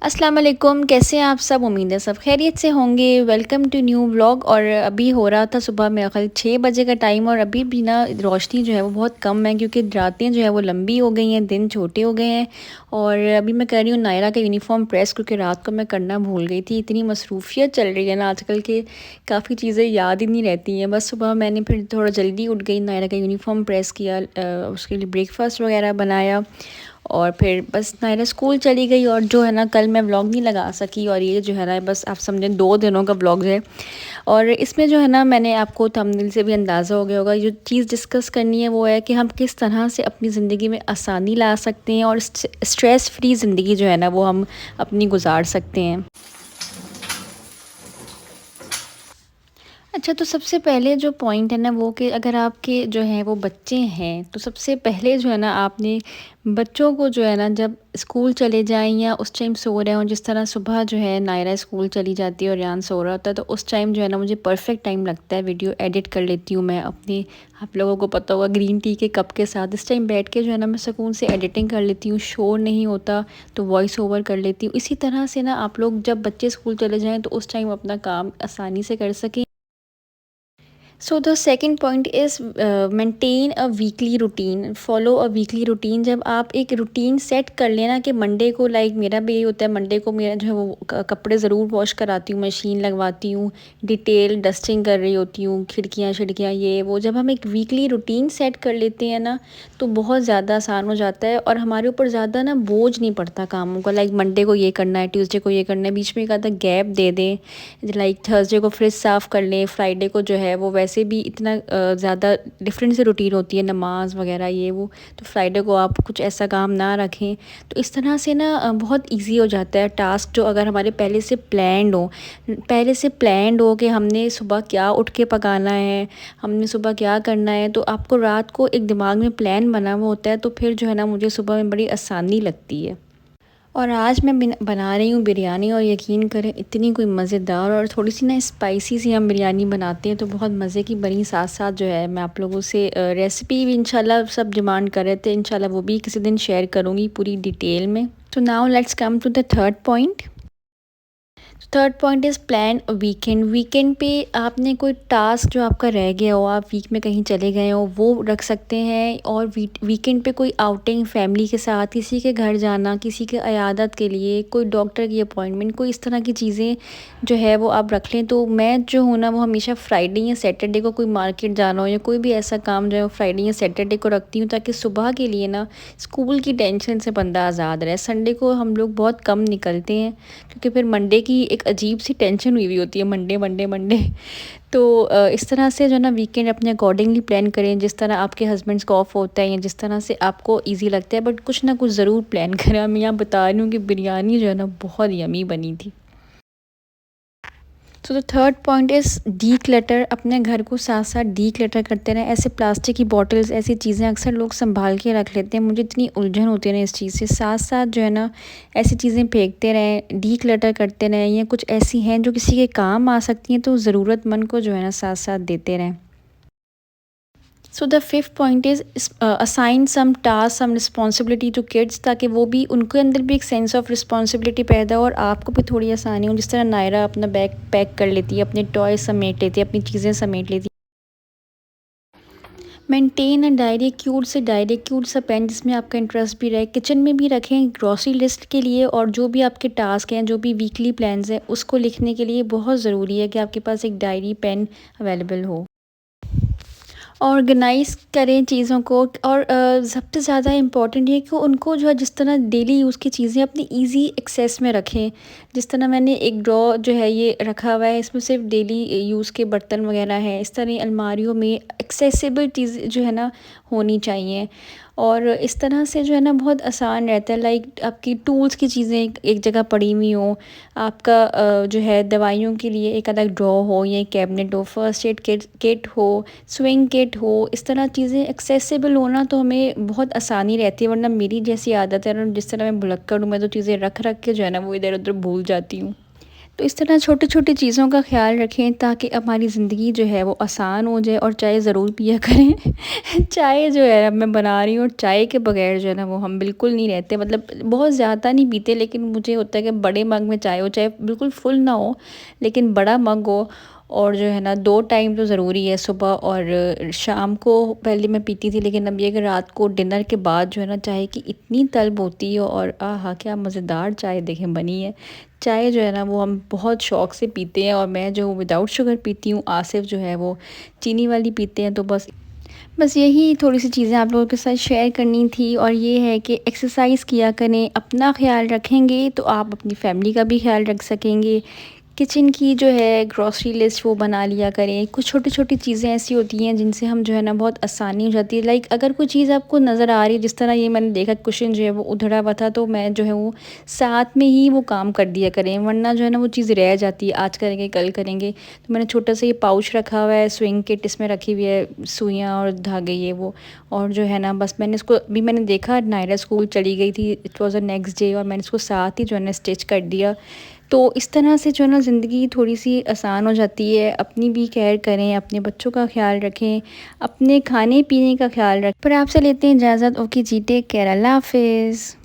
अस्सलाम वालेकुम, कैसे हैं आप सब? उम्मीद है सब खैरियत से होंगे। Welcome to new vlog. और अभी हो रहा था सुबह मेरा ख्याल 6 बजे का टाइम, और अभी भी ना रोशनी जो है वो बहुत कम है, क्योंकि रातें जो है वो लंबी हो गई हैं, दिन छोटे हो गए हैं। और अभी मैं कर रही हूँ नायरा का यूनिफॉर्म प्रेस, क्योंकि रात को मैं करना भूल गई थी। इतनी मसरूफियत चल रही है ना आजकल के, काफ़ी चीज़ें याद ही नहीं रहती हैं। बस सुबह मैंने फिर थोड़ा जल्दी उठ गई, नायरा का यूनिफॉर्म प्रेस किया, उसके लिए ब्रेकफास्ट वगैरह बनाया, और फिर बस नायरा स्कूल चली गई। और जो है ना, कल मैं व्लॉग नहीं लगा सकी, और ये जो है ना, बस आप समझें 2 दिनों का व्लॉग है। और इसमें जो है ना, मैंने आपको थंबनेल से भी अंदाज़ा हो गया होगा, जो चीज़ डिस्कस करनी है वो है कि हम किस तरह से अपनी ज़िंदगी में आसानी ला सकते हैं, और स्ट्रेस फ्री ज़िंदगी जो है ना वो हम अपनी गुजार सकते हैं। अच्छा, तो सबसे पहले जो पॉइंट है ना वो, कि अगर आपके जो हैं वो बच्चे हैं, तो सबसे पहले जो है ना, आपने बच्चों को जो है ना, जब स्कूल चले जाएं या उस टाइम सो रहे हों, जिस तरह सुबह जो है नायरा स्कूल चली जाती है और यान सो रहा होता है, तो उस टाइम जो है ना मुझे परफेक्ट टाइम लगता है। वीडियो एडिट कर लेती हूँ मैं अपनी, आप लोगों को पता होगा, ग्रीन टी के कप के साथ इस टाइम बैठ के जो है ना मैं सुकून से एडिटिंग कर लेती हूँ। शोर नहीं होता तो वॉइस ओवर कर लेती हूँ। इसी तरह से ना आप लोग जब बच्चे स्कूल चले जाएँ तो उस टाइम अपना काम आसानी से कर सकें। So the second point is maintain a weekly routine, follow a weekly routine. जब आप एक रूटीन सेट कर लेना कि मंडे को, लाइक मेरा भी यही होता है, मंडे को मेरा जो है वो कपड़े ज़रूर वॉश कराती हूँ, मशीन लगवाती हूँ, डिटेल डस्टिंग कर रही होती हूँ, खिड़कियाँ खिड़कियाँ ये वो। जब हम एक वीकली रूटीन सेट कर लेते हैं ना, तो बहुत ज़्यादा आसान हो जाता है, और हमारे ऊपर ज़्यादा ना बोझ नहीं पड़ता कामों का। लाइक मंडे को ये करना है, ट्यूसडे को ये करना है, बीच में एक आधा गैप दे दें। लाइक थर्सडे को फ्रिज साफ़ कर लें, फ्राइडे को जो है वो वैसे भी इतना ज़्यादा डिफरेंट से रूटीन होती है, नमाज वगैरह ये वो, तो फ्राइडे को आप कुछ ऐसा काम ना रखें। तो इस तरह से ना बहुत इजी हो जाता है टास्क, जो अगर हमारे पहले से प्लान्ड हो कि हमने सुबह क्या उठ के पकाना है, हमने सुबह क्या करना है, तो आपको रात को एक दिमाग में प्लान बना हुआ होता है, तो फिर जो है ना मुझे सुबह में बड़ी आसानी लगती है। और आज मैं बना रही हूँ बिरयानी, और यकीन करें इतनी कोई मज़ेदार और थोड़ी सी ना स्पाइसी सी हम बिरयानी बनाते हैं तो बहुत मज़े की बनी। साथ साथ जो है मैं आप लोगों से रेसिपी भी इंशाल्लाह, सब डिमांड कर रहे थे, इंशाल्लाह वो भी किसी दिन शेयर करूँगी पूरी डिटेल में। तो now let's come to the third point. Third point is plan weekend. Weekend पे आपने कोई टास्क जो आपका रह गया हो, आप वीक में कहीं चले गए हो, वो रख सकते हैं। और वीकेंड पे कोई आउटिंग फैमिली के साथ, किसी के घर जाना, किसी के अयादत के लिए, कोई डॉक्टर की अपॉइंटमेंट, कोई इस तरह की चीज़ें जो है वो आप रख लें। तो मैं जो हूँ ना, वो हमेशा फ्राइडे या सैटरडे को कोई मार्केट जाना हो या कोई भी ऐसा काम जो है वो फ्राइडे या सैटरडे को रखती हूँ, ताकि सुबह के लिए ना स्कूल की टेंशन से बंदा आज़ाद रहे। संडे को हम लोग बहुत कम निकलते हैं, क्योंकि फिर मंडे की एक अजीब सी टेंशन हुई हुई होती है, मंडे मंडे मंडे। तो इस तरह से जो है ना वीकेंड अपने अकॉर्डिंगली प्लान करें, जिस तरह आपके हस्बैंड्स को ऑफ होता है या जिस तरह से आपको इजी लगता है, बट कुछ ना कुछ ज़रूर प्लान करें। मैं यहाँ बता रही हूँ कि बिरयानी जो है ना बहुत यमी बनी थी। So the third point is D clutter. अपने घर को साथ साथ डी क्लटर करते रहें। ऐसे प्लास्टिक की बॉटल्स, ऐसी चीज़ें अक्सर लोग संभाल के रख लेते हैं, मुझे इतनी उलझन होती है ना इस चीज़ से। साथ साथ जो है ना, ऐसी चीज़ें फेंकते रहें, डी क्लटर करते रहें, या कुछ ऐसी हैं जो किसी के काम आ सकती हैं, तो ज़रूरतमंद को जो है ना साथ साथ देते रहें। So the fifth point is assign some task, some responsibility to kids, ताकि वो भी, उनके अंदर भी एक सेंस ऑफ रिस्पॉन्सिबिलिटी पैदा हो, और आपको भी थोड़ी आसानी हो। जिस तरह नायरा अपना बैग पैक कर लेती है, अपने टॉय समेट लेती है, अपनी चीज़ें समेट लेती है। मेंटेन अ डायरी, क्यूट से डायरी, क्यूट सा पेन जिसमें आपका इंटरेस्ट भी रहे। किचन में भी रखें ग्रॉसरी लिस्ट के लिए, और जो भी आपके टास्क हैं, जो भी वीकली प्लान्स हैं, उसको लिखने के लिए बहुत ज़रूरी है कि आपके पास एक डायरी पेन अवेलेबल हो। ऑर्गेनाइज़ करें चीज़ों को, और सबसे ज़्यादा इम्पॉर्टेंट ये कि उनको जो है, जिस तरह डेली यूज़ की चीज़ें अपनी इजी एक्सेस में रखें। जिस तरह मैंने एक ड्रॉ जो है ये रखा हुआ है, इसमें सिर्फ डेली यूज़ के बर्तन वगैरह हैं। इस तरह अलमारियों में एक्सेसिबल चीज़ जो है ना होनी चाहिए, और इस तरह से जो है ना बहुत आसान रहता है। लाइक आपकी टूल्स की चीज़ें एक जगह पड़ी हुई हों, आपका जो है दवाइयों के लिए एक अलग ड्रॉ हो, या कैबिनेट हो, फर्स्ट एड किट हो, स्विंग किट हो। इस तरह चीज़ें एक्सेसिबल होना तो हमें बहुत आसानी रहती है। वरना मेरी जैसी आदत है ना, जिस तरह मैं भुलक्कड़ हूँ, मैं तो चीज़ें रख रख के जो है ना वो इधर उधर भूल जाती हूँ। तो इस तरह छोटी-छोटी चीज़ों का ख़्याल रखें ताकि हमारी ज़िंदगी जो है वो आसान हो जाए और चाय ज़रूर पिया करें। चाय जो है मैं बना रही हूँ और चाय के बगैर जो है ना वो हम बिल्कुल नहीं रहते, मतलब बहुत ज़्यादा नहीं पीते, लेकिन मुझे होता है कि बड़े मग में चाय हो, चाहे बिल्कुल फुल ना हो लेकिन बड़ा मग हो। और जो है ना 2 टाइम तो ज़रूरी है, सुबह और शाम को पहले मैं पीती थी, लेकिन अब ये कि रात को डिनर के बाद जो है ना चाय की इतनी तलब होती है और आहा! क्या मज़ेदार चाय देखें बनी है। चाय जो है ना वो हम बहुत शौक़ से पीते हैं और मैं जो विदाउट शुगर पीती हूँ, आसिफ़ जो है वो चीनी वाली पीते हैं। तो बस यही थोड़ी-सी चीज़ें आप लोगों के साथ शेयर करनी थी, और ये है कि एक्सरसाइज़ किया करें, अपना ख़्याल रखेंगे तो आप अपनी फ़ैमिली का भी ख़्याल रख सकेंगे। किचन की जो है ग्रॉसरी लिस्ट वो बना लिया करें। कुछ छोटी-छोटी चीज़ें ऐसी होती हैं जिनसे हम जो है ना बहुत आसानी हो जाती है। लाइक अगर कोई चीज़ आपको नज़र आ रही है, जिस तरह ये मैंने देखा कुशन जो है वो उधड़ा हुआ था, तो मैं जो है वो साथ में ही वो काम कर दिया करें, वरना जो है ना वो चीज़ रह जाती है, आज करेंगे कल करेंगे। तो मैंने छोटा-सा ये पाउच रखा हुआ है, स्विंग किट इसमें रखी हुई है, सुइयाँ और धागे ये वो। और जो है ना बस मैंने इसको अभी मैंने देखा नायरा स्कूल चली गई थी, it was a next day, और मैंने इसको साथ ही जो है ना स्टिच कर दिया। तो इस तरह से जो है ना ज़िंदगी थोड़ी-सी आसान हो जाती है। अपनी भी केयर करें, अपने बच्चों का ख़्याल रखें, अपने खाने-पीने का ख़्याल रखें। पर आपसे लेते हैं इजाज़त। ओके जी, टेक केयर, अल्लाह हाफ़िज़।